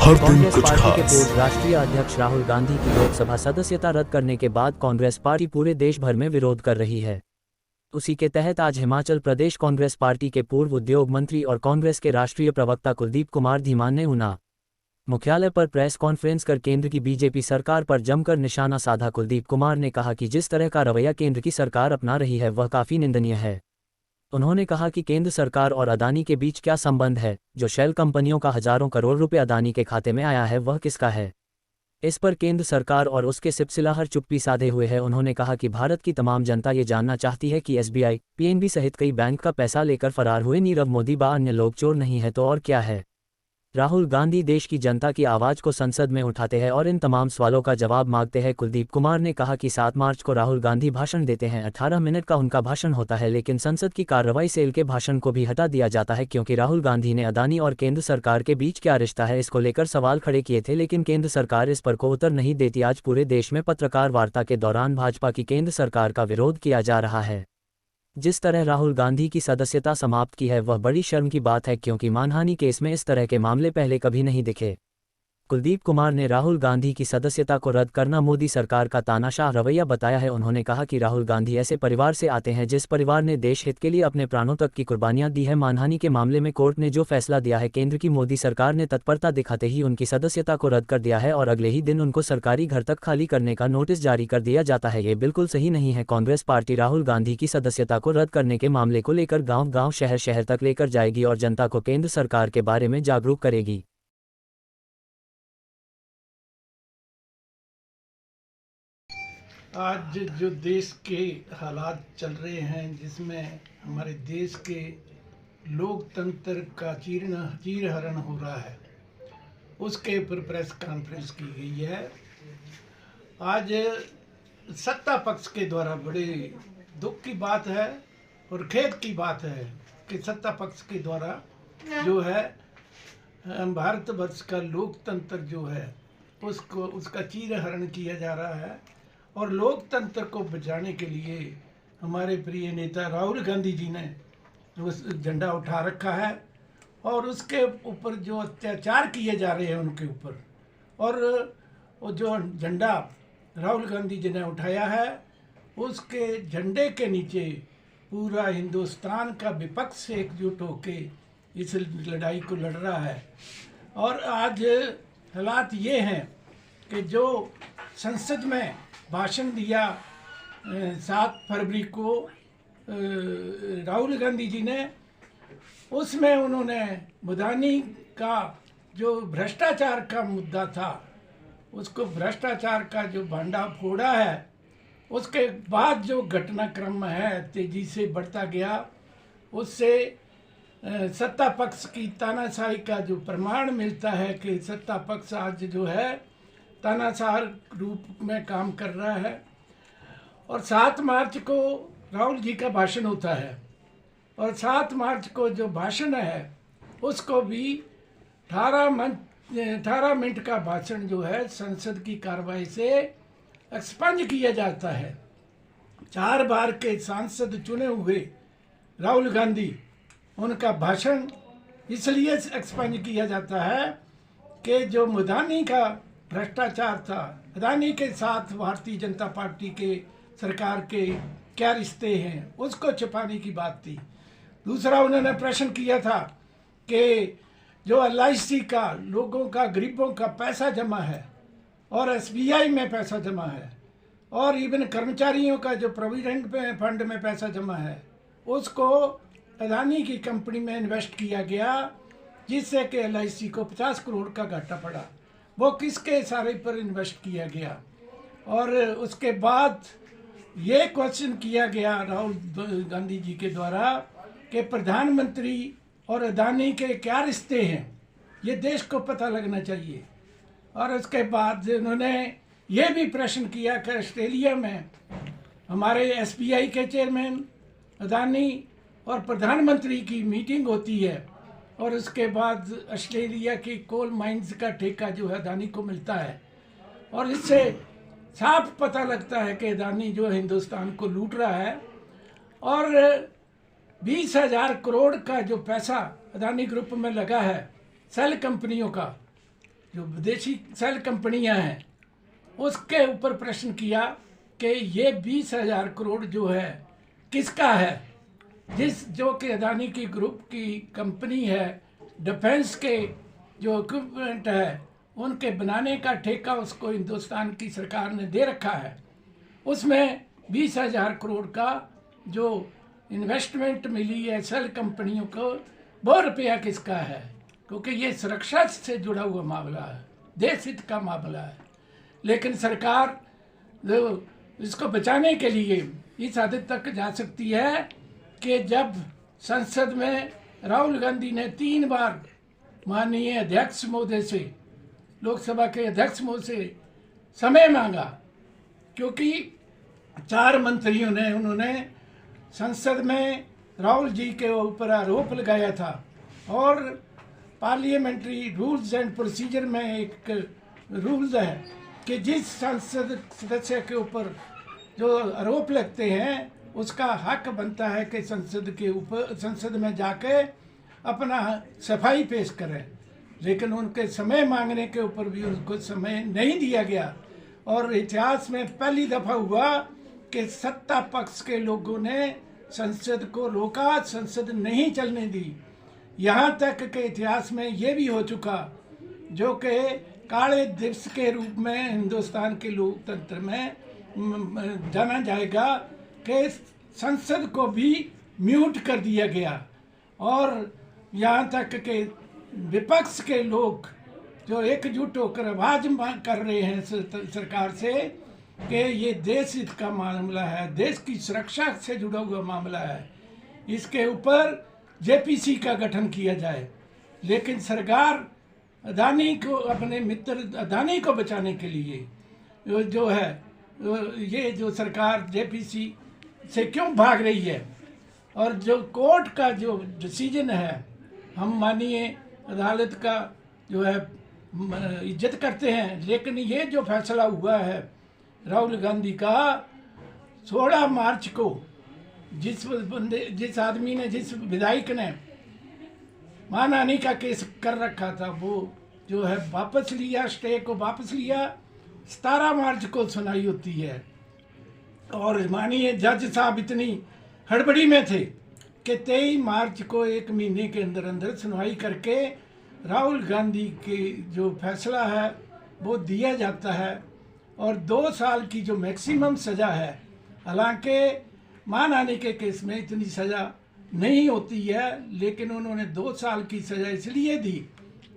हर दिन कांग्रेस कुछ पार्टी के खास। पूर्व राष्ट्रीय अध्यक्ष राहुल गांधी की लोकसभा सदस्यता रद्द करने के बाद कांग्रेस पार्टी पूरे देश भर में विरोध कर रही है। उसी के तहत आज हिमाचल प्रदेश कांग्रेस पार्टी के पूर्व उद्योग मंत्री और कांग्रेस के राष्ट्रीय प्रवक्ता कुलदीप कुमार धीमान ने ऊना मुख्यालय पर प्रेस कॉन्फ्रेंस कर केंद्र की बीजेपी सरकार पर जमकर निशाना साधा। कुलदीप कुमार ने कहा कि जिस तरह का रवैया केंद्र की सरकार अपना रही है वह काफ़ी निंदनीय है। उन्होंने कहा कि केंद्र सरकार और अदानी के बीच क्या संबंध है, जो शेल कंपनियों का हजारों करोड़ रुपए अदानी के खाते में आया है वह किसका है। इस पर केंद्र सरकार और उसके सिपसिलाहर चुप्पी साधे हुए है। उन्होंने कहा कि भारत की तमाम जनता ये जानना चाहती है कि एसबीआई, पीएनबी सहित कई बैंक का पैसा लेकर फरार हुए नीरव मोदी बा अन्य लोग चोर नहीं है तो और क्या है। राहुल गांधी देश की जनता की आवाज़ को संसद में उठाते हैं और इन तमाम सवालों का जवाब मांगते हैं। कुलदीप कुमार ने कहा कि 7 मार्च को राहुल गांधी भाषण देते हैं। 18 मिनट का उनका भाषण होता है, लेकिन संसद की कार्रवाई से इनके भाषण को भी हटा दिया जाता है क्योंकि राहुल गांधी ने अदानी और केंद्र सरकार के बीच क्या रिश्ता है इसको लेकर सवाल खड़े किए थे, लेकिन केंद्र सरकार इस पर को उत्तर नहीं देती। आज पूरे देश में पत्रकार वार्ता के दौरान भाजपा की केंद्र सरकार का विरोध किया जा रहा है। जिस तरह राहुल गांधी की सदस्यता समाप्त की है वह बड़ी शर्म की बात है क्योंकि मानहानि केस में इस तरह के मामले पहले कभी नहीं दिखे। कुलदीप कुमार ने राहुल गांधी की सदस्यता को रद्द करना मोदी सरकार का तानाशाह रवैया बताया है। उन्होंने कहा कि राहुल गांधी ऐसे परिवार से आते हैं जिस परिवार ने देश हित के लिए अपने प्राणों तक की कुर्बानियां दी है। मानहानि के मामले में कोर्ट ने जो फैसला दिया है, केंद्र की मोदी सरकार ने तत्परता दिखाते ही उनकी सदस्यता को रद्द कर दिया है और अगले ही दिन उनको सरकारी घर तक खाली करने का नोटिस जारी कर दिया जाता है। ये बिल्कुल सही नहीं है। कांग्रेस पार्टी राहुल गांधी की सदस्यता को रद्द करने के मामले को लेकर गाँव-गाँव, शहर-शहर तक लेकर जाएगी और जनता को केंद्र सरकार के बारे में जागरूक करेगी। आज जो देश के हालात चल रहे हैं, जिसमें हमारे देश के लोकतंत्र का चीरहरण हो रहा है, उसके ऊपर प्रेस कॉन्फ्रेंस की गई है। आज सत्ता पक्ष के द्वारा बड़े दुख की बात है और खेद की बात है कि सत्ता पक्ष के द्वारा जो है भारतवर्ष का लोकतंत्र जो है उसका चीरहरण किया जा रहा है। और लोकतंत्र को बचाने के लिए हमारे प्रिय नेता राहुल गांधी जी ने उस झंडा उठा रखा है और उसके ऊपर जो अत्याचार किए जा रहे हैं उनके ऊपर, और वो जो झंडा राहुल गांधी जी ने उठाया है उसके झंडे के नीचे पूरा हिंदुस्तान का विपक्ष से एकजुट होके इस लड़ाई को लड़ रहा है। और आज हालात ये हैं कि जो संसद में भाषण दिया 7 फरवरी को राहुल गांधी जी ने, उसमें उन्होंने अदानी का जो भ्रष्टाचार का मुद्दा था उसको भ्रष्टाचार का जो भांडा फोड़ा है, उसके बाद जो घटनाक्रम है तेजी से बढ़ता गया, उससे सत्ता पक्ष की तानाशाही का जो प्रमाण मिलता है कि सत्ता पक्ष आज जो है तानाशाह रूप में काम कर रहा है। और 7 मार्च को राहुल जी का भाषण होता है और 7 मार्च को जो भाषण है उसको भी 18 मिनट का भाषण जो है संसद की कार्रवाई से एक्सपंज किया जाता है। 4 बार के सांसद चुने हुए राहुल गांधी, उनका भाषण इसलिए एक्सपंज किया जाता है कि जो अदानी का भ्रष्टाचार था, अदानी के साथ भारतीय जनता पार्टी के सरकार के क्या रिश्ते हैं, उसको छिपाने की बात थी। दूसरा, उन्होंने प्रश्न किया था कि जो LIC का लोगों का, गरीबों का पैसा जमा है और SBI में पैसा जमा है और इवन कर्मचारियों का जो प्रोविडेंट फंड में पैसा जमा है, उसको अदानी की कंपनी में इन्वेस्ट किया गया, जिससे कि LIC को 50 करोड़ का घाटा पड़ा। वो किसके इशारे पर इन्वेस्ट किया गया। और उसके बाद ये क्वेश्चन किया गया राहुल गांधी जी के द्वारा कि प्रधानमंत्री और अदानी के क्या रिश्ते हैं, ये देश को पता लगना चाहिए। और उसके बाद उन्होंने ये भी प्रश्न किया कि ऑस्ट्रेलिया में हमारे SBI के चेयरमैन, अदानी और प्रधानमंत्री की मीटिंग होती है और उसके बाद ऑस्ट्रेलिया की कोल माइंस का ठेका जो है अदानी को मिलता है, और इससे साफ पता लगता है कि अदानी जो हिंदुस्तान को लूट रहा है। और 20,000 करोड़ का जो पैसा अदानी ग्रुप में लगा है सेल कंपनियों का, जो विदेशी सेल कंपनियां हैं उसके ऊपर प्रश्न किया कि ये 20,000 करोड़ जो है किसका है, जो कि अदानी की ग्रुप की कंपनी है, डिफेंस के जो इक्विपमेंट है उनके बनाने का ठेका उसको हिंदुस्तान की सरकार ने दे रखा है। उसमें 20,000 करोड़ का जो इन्वेस्टमेंट मिली है सेल कंपनियों को, वो रुपया किसका है, क्योंकि ये सुरक्षा से जुड़ा हुआ मामला है, देश हित का मामला है। लेकिन सरकार जो इसको बचाने के लिए इस हद तक जा सकती है कि जब संसद में राहुल गांधी ने 3 बार माननीय अध्यक्ष महोदय से, लोकसभा के अध्यक्ष महोदय से समय मांगा, क्योंकि 4 मंत्रियों ने उन्होंने संसद में राहुल जी के ऊपर आरोप लगाया था और पार्लियामेंट्री रूल्स एंड प्रोसीजर में एक रूल्स है कि जिस संसद सदस्य के ऊपर जो आरोप लगते हैं उसका हक बनता है कि संसद में जाके अपना सफाई पेश करें। लेकिन उनके समय मांगने के ऊपर भी उनको समय नहीं दिया गया और इतिहास में पहली दफ़ा हुआ कि सत्ता पक्ष के लोगों ने संसद को रोका, संसद नहीं चलने दी। यहाँ तक के इतिहास में ये भी हो चुका जो कि काले दिवस के रूप में हिंदुस्तान के लोकतंत्र में जाना जाएगा कि संसद को भी म्यूट कर दिया गया और यहाँ तक कि विपक्ष के लोग जो एकजुट होकर आवाज कर रहे हैं सरकार से कि ये देश हित का मामला है, देश की सुरक्षा से जुड़ा हुआ मामला है, इसके ऊपर जेपीसी का गठन किया जाए। लेकिन सरकार अदानी को, अपने मित्र अदानी को बचाने के लिए जो है ये जो सरकार जेपीसी से क्यों भाग रही है। और जो कोर्ट का जो डिसीजन है, हम मानिए अदालत का जो है इज्जत करते हैं, लेकिन ये जो फैसला हुआ है राहुल गांधी का 16 मार्च को जिस आदमी ने, जिस विधायक ने मानहानि का केस कर रखा था, वो जो है वापस लिया, स्टे को वापस लिया। 17 मार्च को सुनाई होती है और मानिए जज साहब इतनी हड़बड़ी में थे कि 23 मार्च को 1 महीने के अंदर अंदर सुनवाई करके राहुल गांधी के जो फैसला है वो दिया जाता है और 2 साल की जो मैक्सिमम सज़ा है, हालांकि मानहानि के केस में इतनी सज़ा नहीं होती है, लेकिन उन्होंने 2 साल की सज़ा इसलिए दी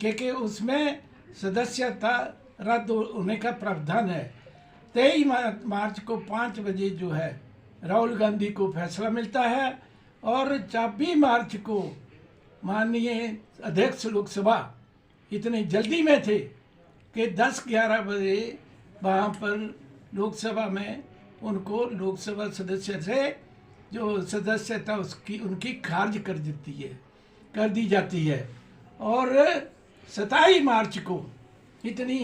क्योंकि उसमें सदस्यता रद्द होने का प्रावधान है। 23 मार्च को 5 बजे जो है राहुल गांधी को फैसला मिलता है और 24 मार्च को माननीय अध्यक्ष लोकसभा इतनी जल्दी में थे कि 10-11 बजे वहाँ पर लोकसभा में उनको लोकसभा सदस्य से जो सदस्यता उनकी खारिज कर दी जाती है। और 27 मार्च को इतनी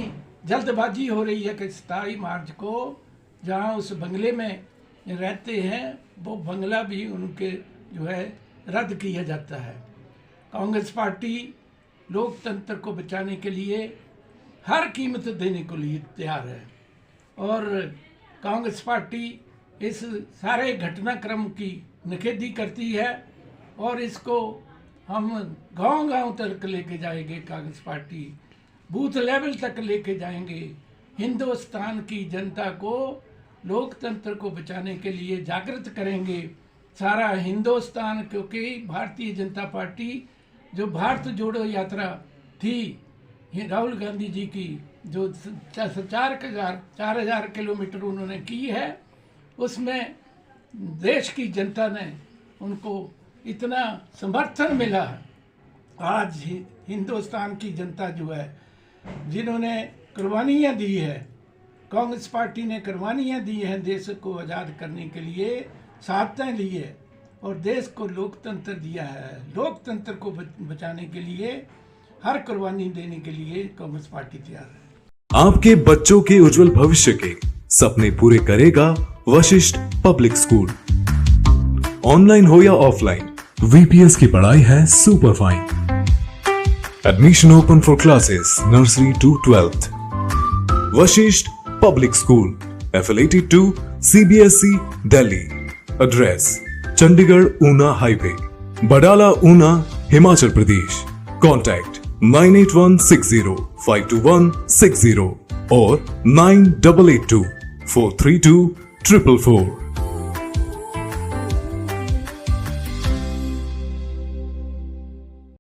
जल्दबाजी हो रही है कि 27 मार्च को जहाँ उस बंगले में रहते हैं वो बंगला भी उनके जो है रद्द किया जाता है। कांग्रेस पार्टी लोकतंत्र को बचाने के लिए हर कीमत देने को लिए तैयार है और कांग्रेस पार्टी इस सारे घटनाक्रम की निखेधी करती है और इसको हम गांव-गांव तक लेके जाएंगे। कांग्रेस पार्टी बूथ लेवल तक लेके जाएंगे। हिंदुस्तान की जनता को लोकतंत्र को बचाने के लिए जागृत करेंगे सारा हिंदुस्तान, क्योंकि भारतीय जनता पार्टी जो भारत जोड़ो यात्रा थी राहुल गांधी जी की, जो 4,000 किलोमीटर उन्होंने की है, उसमें देश की जनता ने उनको इतना समर्थन मिला। आज हिंदुस्तान की जनता जो है जिन्होंने कुर्बानियाँ दी है, कांग्रेस पार्टी ने कुर्बानियाँ दी हैं देश को आज़ाद करने के लिए, शहादतें ली है और देश को लोकतंत्र दिया है। लोकतंत्र को बचाने के लिए हर कुर्बानी देने के लिए कांग्रेस पार्टी तैयार है। आपके बच्चों के उज्जवल भविष्य के सपने पूरे करेगा वशिष्ठ पब्लिक स्कूल। ऑनलाइन हो या ऑफलाइन, वीपीएस की पढ़ाई है super fine. Admission open for classes nursery to 12th. Vashisht Public School, affiliated to CBSE, Delhi. Address: Chandigarh Una Highway, Badala Una, Himachal Pradesh. Contact 9816052160 or 9882 432 444.